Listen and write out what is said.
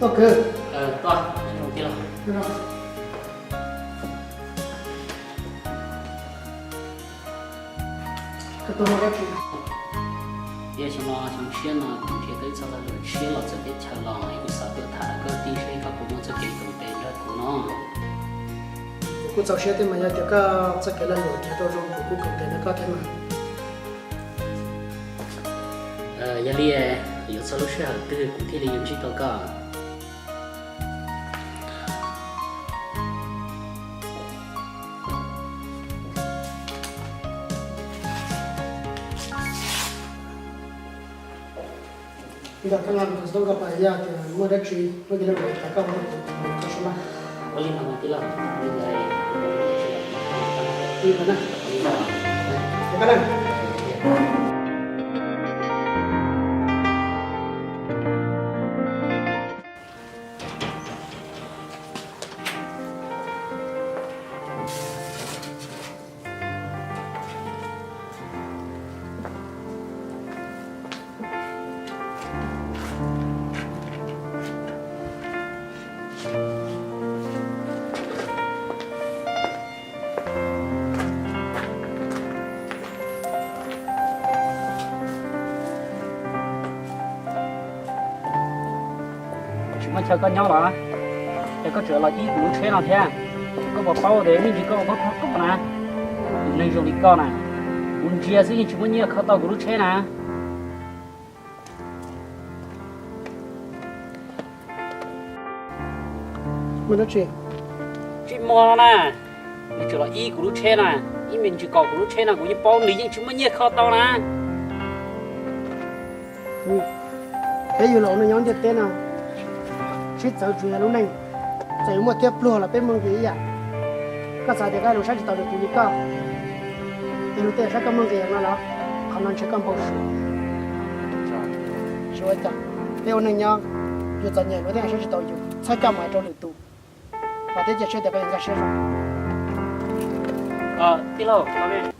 OK。到，兄弟了。对了。这多少个皮？也行了，像钱啦，工钱都找到了，钱了这边调了，一个啥个谈个底薪个不光这给动的要过了。我早些的嘛，要这个这给了有提到说不够的那个的嘛。压力有时候是好的，cụ thể là dùng chỉ tao cả. Tidak kenal betul apa ya, mau ada cuy, mau dia boleh tak kau mau kasih lah. Boleh nanti lah, boleh. Iya mana? Iya kanan. 么吃个鸟了，这个这了一路吹两天，个我包的你这个我搞呢，能用的搞呢，我这是你怎么你要靠到个路吹呢？没得吃。这么了呢？你这了一个路吹呢，一面就搞个路吹呢，我你包你怎么你靠到呢？还有老人养的蛋呢。chỉ tự chuyện lúc này chỉ một tiếp luôn là bên mông gì à các gia đình cái lúc sáng chỉ tao được tụi đi cao thì lúc đấy sẽ cầm mông gì mà nó khả năng sẽ cầm bao số số ít nếu nên nhau dù cho nhẹ lúc đấy sẽ chỉ tao dù sai cầm mà cho được tụ và thế giờ sẽ được cái gì sẽ rồi đi lâu, tao đi.